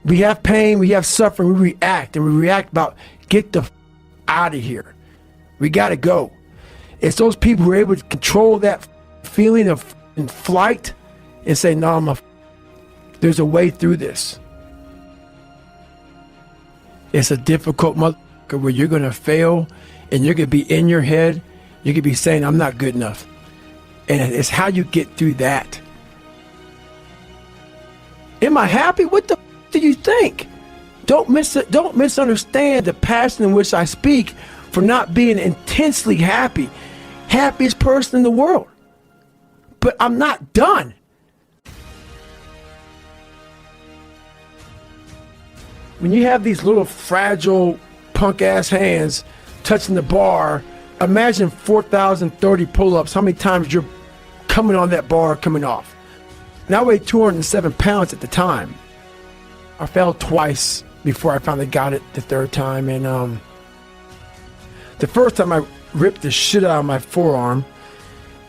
We have pain, we have suffering, we react, and we react about, get the out of here. We gotta go. It's those people who are able to control that feeling of flight and say, no, there's a way through this. It's a difficult motherfucker where you're gonna fail and you're gonna be in your head, you're gonna be saying, I'm not good enough. And it's how you get through that. Am I happy? What the do you think? Don't misunderstand the passion in which I speak for not being intensely happy. Happiest person in the world. But I'm not done. When you have these little fragile punk ass hands touching the bar, imagine 4,030 pull-ups, how many times you're coming on that bar, coming off. And I weighed 207 pounds at the time. I fell twice before I finally got it the third time. And the first time I ripped the shit out of my forearm.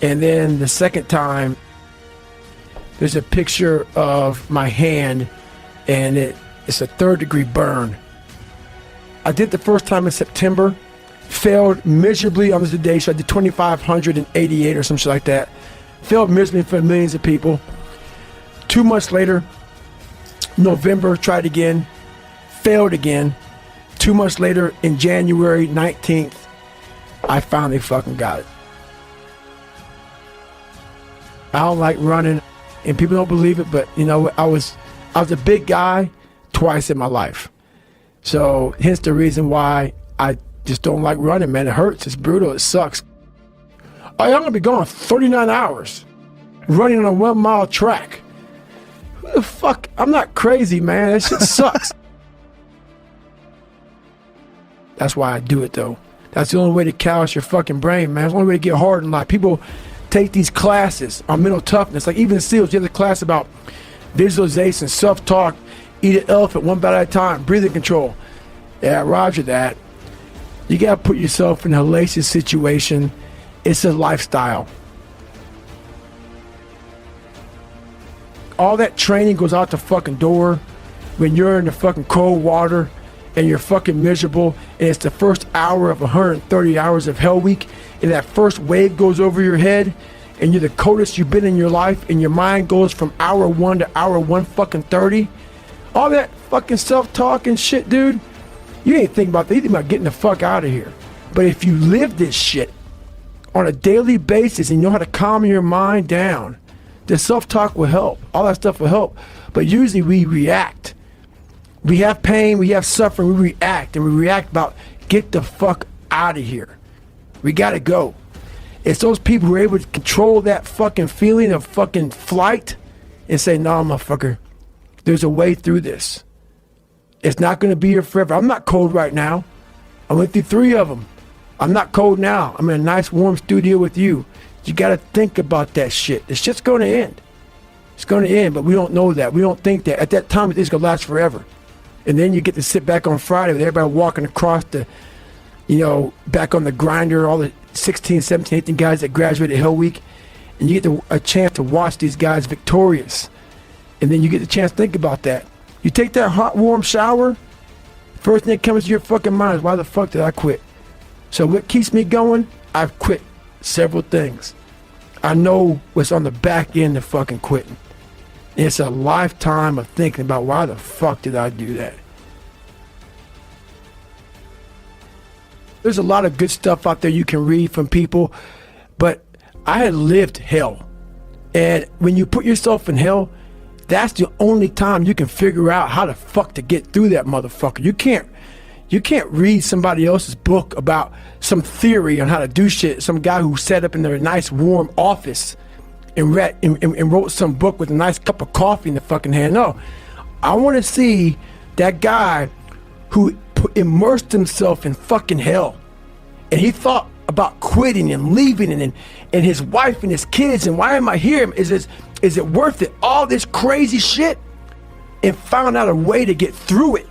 And then the second time, there's a picture of my hand and it's a 3rd-degree burn. I did the first time in September, failed miserably on the day, so I did 2,588 or some shit like that. Failed miserably for millions of people. 2 months later, November, tried again, failed again. 2 months later, in January 19th, I finally fucking got it. I don't like running, and people don't believe it, but you know, I was a big guy twice in my life. So hence the reason why I just don't like running, man. It hurts, it's brutal, it sucks. I'm gonna be gone 39 hours running on a 1-mile track. Who the fuck? I'm not crazy, man. That shit sucks. That's why I do it though. That's the only way to callous your fucking brain, man. It's the only way to get hard in life. People take these classes on mental toughness. Like even in SEALs, you have the class about visualization, self-talk, eat an elephant one bite at a time, breathing control. Yeah, roger that. You gotta put yourself in a hellacious situation. It's a lifestyle. All that training goes out the fucking door when you're in the fucking cold water and you're fucking miserable, and it's the first hour of 130 hours of Hell Week, and that first wave goes over your head, and you're the coldest you've been in your life, and your mind goes from hour 1 to hour 130. All that fucking self-talk and shit, dude, you ain't thinking about that. You think about getting the fuck out of here. But if you live this shit on a daily basis and you know how to calm your mind down, the self-talk will help. All that stuff will help. But usually we react. We have pain, we have suffering, we react. And we react about, get the fuck out of here. We gotta go. It's those people who are able to control that fucking feeling of fucking flight and say, no, motherfucker, there's a way through this. It's not gonna be here forever. I'm not cold right now. I went through 3 of them. I'm not cold now. I'm in a nice warm studio with you. You gotta think about that shit. The shit's gonna end. It's gonna end, but we don't know that. We don't think that. At that time, it's gonna last forever. And then you get to sit back on Friday with everybody walking across the, you know, back on the grinder, all the 16, 17, 18 guys that graduated Hell Week, and you get a chance to watch these guys victorious. And then you get the chance to think about that. You take that hot, warm shower, first thing that comes to your fucking mind is, why the fuck did I quit? So what keeps me going? I've quit several things. I know what's on the back end of fucking quitting. It's a lifetime of thinking about, why the fuck did I do that? There's a lot of good stuff out there you can read from people, but I had lived hell. And when you put yourself in hell, that's the only time you can figure out how the fuck to get through that motherfucker. You can't read somebody else's book about some theory on how to do shit. Some guy who sat up in their nice warm office and wrote some book with a nice cup of coffee in the fucking hand. No, I want to see that guy who immersed himself in fucking hell, and he thought about quitting and leaving, and his wife and his kids, and why am I here? Is it worth it? All this crazy shit, and found out a way to get through it.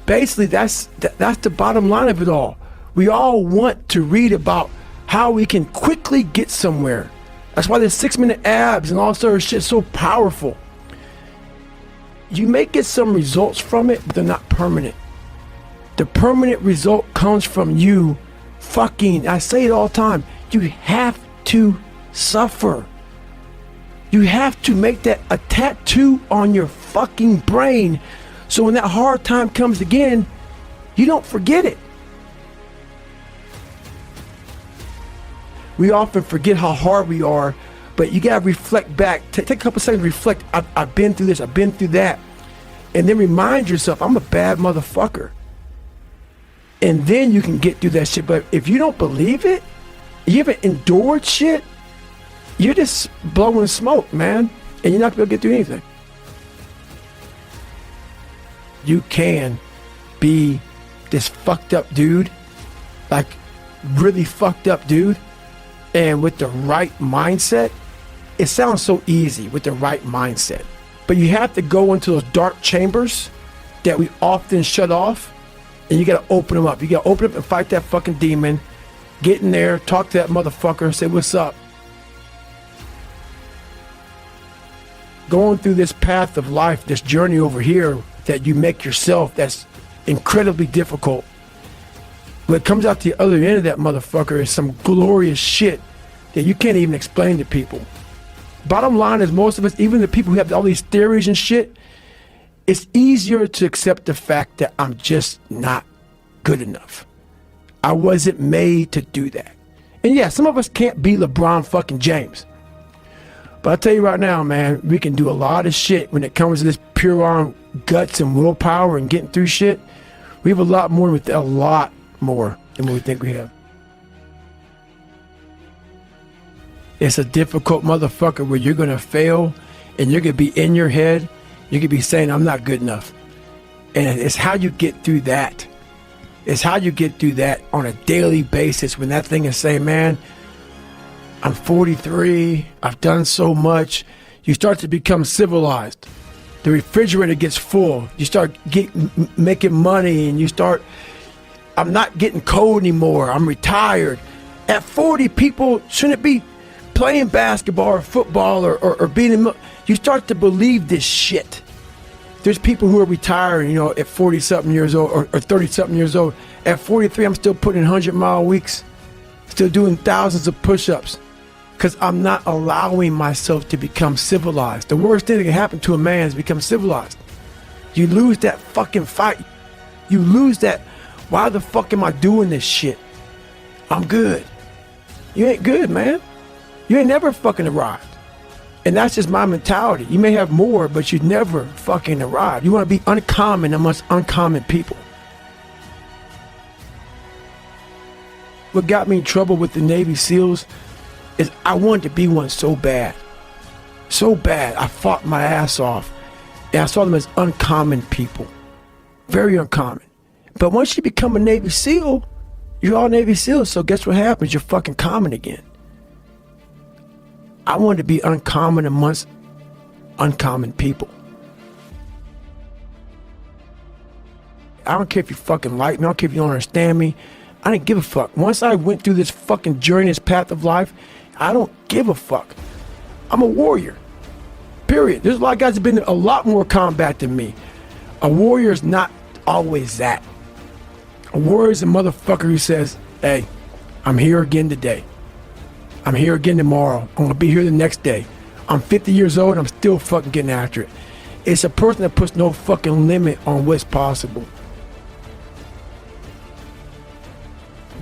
Basically, that's the bottom line of it all. We all want to read about how we can quickly get somewhere. That's why the 6-minute abs and all sort of shit is so powerful. You may get some results from it, but they're not permanent. The permanent result comes from you fucking, I say it all the time, you have to suffer. You have to make that a tattoo on your fucking brain, so when that hard time comes again, you don't forget it. We often forget how hard we are, but you gotta reflect back. Take a couple seconds to reflect. I've been through this, I've been through that. And then remind yourself, I'm a bad motherfucker. And then you can get through that shit. But if you don't believe it, you haven't endured shit, you're just blowing smoke, man. And you're not gonna get through anything. You can be this fucked up dude, like really fucked up dude, and with the right mindset, it sounds so easy with the right mindset. But you have to go into those dark chambers that we often shut off, and you gotta open them up. You gotta open up and fight that fucking demon. Get in there, talk to that motherfucker, say what's up. Going through this path of life, this journey over here that you make yourself, that's incredibly difficult. What comes out the other end of that motherfucker is some glorious shit that you can't even explain to people. Bottom line is, most of us, even the people who have all these theories and shit, it's easier to accept the fact that I'm just not good enough. I wasn't made to do that. And yeah, some of us can't be LeBron fucking James. But I'll tell you right now, man, we can do a lot of shit when it comes to this pure arm guts and willpower and getting through shit. We have a lot more than what we think we have. It's a difficult motherfucker where you're gonna fail and you're gonna be in your head, you're gonna be saying, I'm not good enough. And it's how you get through that. It's how you get through that on a daily basis, when that thing is saying, man, I'm 43, I've done so much. You start to become civilized. The refrigerator gets full. You start making money, and you start, I'm not getting cold anymore. I'm retired. At 40, people shouldn't be playing basketball or football or being in, you start to believe this shit. There's people who are retiring, you know, at 40-something years old or 30-something years old. At 43, I'm still putting in 100-mile weeks, still doing thousands of push-ups, because I'm not allowing myself to become civilized. The worst thing that can happen to a man is become civilized. You lose that fucking fight. You lose that, why the fuck am I doing this shit? I'm good. You ain't good, man. You ain't never fucking arrived. And that's just my mentality. You may have more, but you never fucking arrived. You want to be uncommon amongst uncommon people. What got me in trouble with the Navy SEALs is I wanted to be one so bad. So bad. I fought my ass off. And I saw them as uncommon people. Very uncommon. But once you become a Navy SEAL, you're all Navy SEALs, so guess what happens? You're fucking common again. I wanted to be uncommon amongst uncommon people. I don't care if you fucking like me. I don't care if you don't understand me. I didn't give a fuck. Once I went through this fucking journey, this path of life, I don't give a fuck. I'm a warrior. Period. There's a lot of guys that have been in a lot more combat than me. A warrior is not always that. A warrior is a motherfucker who says, hey, I'm here again today. I'm here again tomorrow. I'm gonna be here the next day. I'm 50 years old and I'm still fucking getting after it. It's a person that puts no fucking limit on what's possible.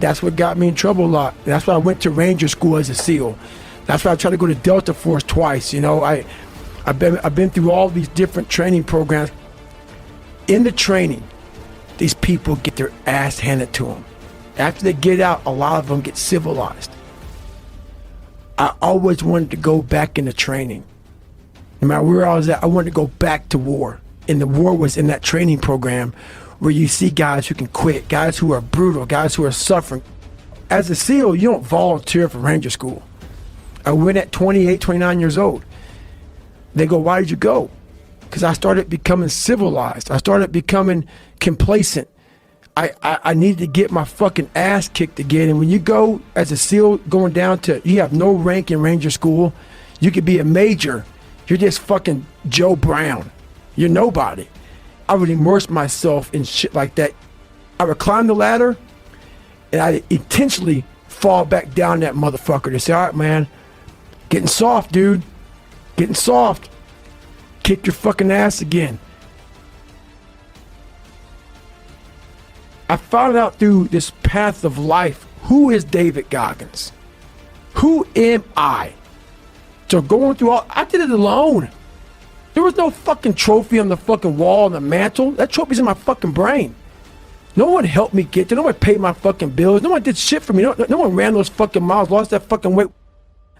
That's what got me in trouble a lot. That's why I went to Ranger School as a SEAL. That's why I tried to go to Delta Force twice. You know, I've been through all these different training programs. In the training, these people get their ass handed to them. After they get out, a lot of them get civilized. I always wanted to go back into training. No matter where I was at, I wanted to go back to war. And the war was in that training program where you see guys who can quit, guys who are brutal, guys who are suffering. As a SEAL, you don't volunteer for Ranger School. I went at 28, 29 years old. They go, why did you go? Because I started becoming civilized. I started becoming complacent. I needed to get my fucking ass kicked again. And when you go as a SEAL, going down to, you have no rank in Ranger School. You could be a major. You're just fucking Joe Brown. You're nobody. I would immerse myself in shit like that. I would climb the ladder and I'd intentionally fall back down that motherfucker to say, all right, man, getting soft, dude. Getting soft. Kick your fucking ass again. I found out through this path of life, who is David Goggins? Who am I? So going through I did it alone. There was no fucking trophy on the fucking wall on the mantle. That trophy's in my fucking brain. No one helped me get there. No one paid my fucking bills. No one did shit for me. No one ran those fucking miles, lost that fucking weight.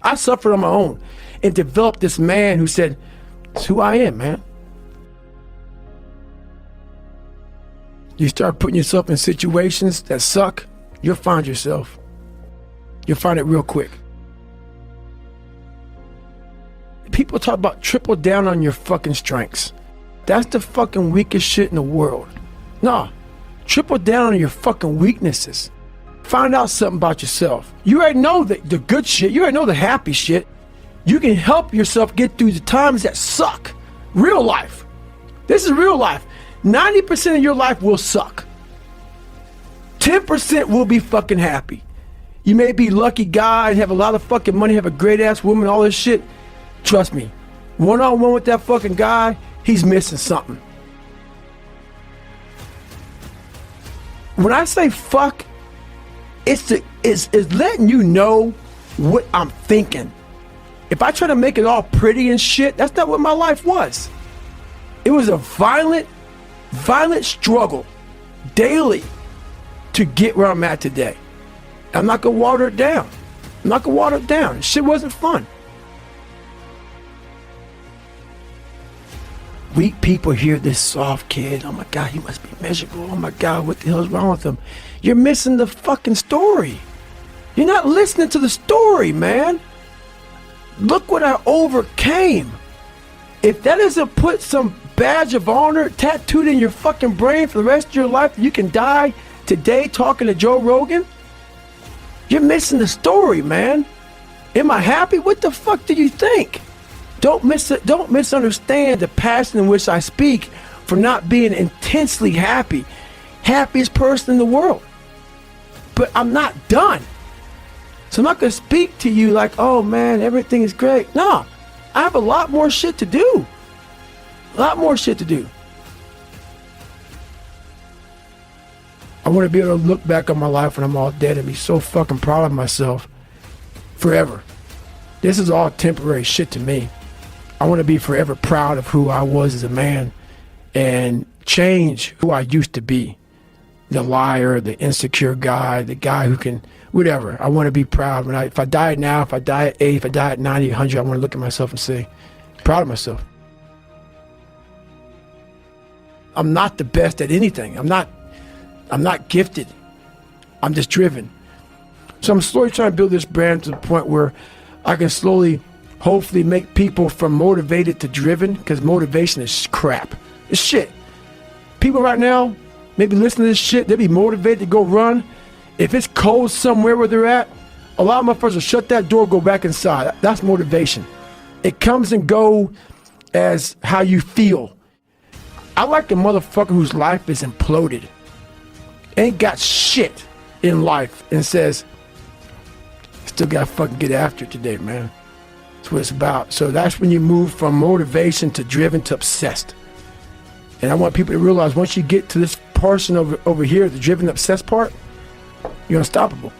I suffered on my own and developed this man who said, it's who I am, man. You start putting yourself in situations that suck, you'll find yourself. You'll find it real quick. People talk about triple down on your fucking strengths. That's the fucking weakest shit in the world. Nah, triple down on your fucking weaknesses. Find out something about yourself. You already know the good shit. You already know the happy shit. You can help yourself get through the times that suck. Real life. This is real life. 90% of your life will suck. 10% will be fucking happy. You may be a lucky guy and have a lot of fucking money, have a great ass woman, all this shit. Trust me, one-on-one with that fucking guy, he's missing something. When I say fuck, it's letting you know what I'm thinking. If I try to make it all pretty and shit, that's not what my life was. It was a violent struggle daily to get where I'm at today. I'm not gonna water it down. I'm not gonna water it down. Shit wasn't fun. Weak people hear this soft kid. Oh my God, he must be miserable. Oh my God, what the hell's wrong with him? You're missing the fucking story. You're not listening to the story, man. Look what I overcame. If that doesn't put some badge of honor tattooed in your fucking brain for the rest of your life, you can die today talking to Joe Rogan, you're missing the story, man. Am I happy? What the fuck do you think? Don't misunderstand the passion in which I speak for not being intensely happy. Happiest person in the world. But I'm not done. So I'm not going to speak to you like, oh man, everything is great. No, I have a lot more shit to do. A lot more shit to do. I want to be able to look back on my life when I'm all dead and be so fucking proud of myself forever. This is all temporary shit to me. I want to be forever proud of who I was as a man and change who I used to be. The liar, the insecure guy, the guy who can, whatever. I want to be proud. If I die now, if I die at 8, if I die at 90, 100, I want to look at myself and say, proud of myself. I'm not the best at anything. I'm not gifted. I'm just driven. So I'm slowly trying to build this brand to the point where I can slowly, hopefully make people from motivated to driven, because motivation is crap. It's shit. People right now, maybe listening to this shit, they'll be motivated to go run. If it's cold somewhere where they're at, a lot of motherfuckers will shut that door, go back inside. That's motivation. It comes and go as how you feel. I like a motherfucker whose life is imploded, ain't got shit in life, and says, still gotta fucking get after it today, man. That's what it's about. So that's when you move from motivation to driven to obsessed. And I want people to realize once you get to this portion over here, the driven obsessed part, you're unstoppable.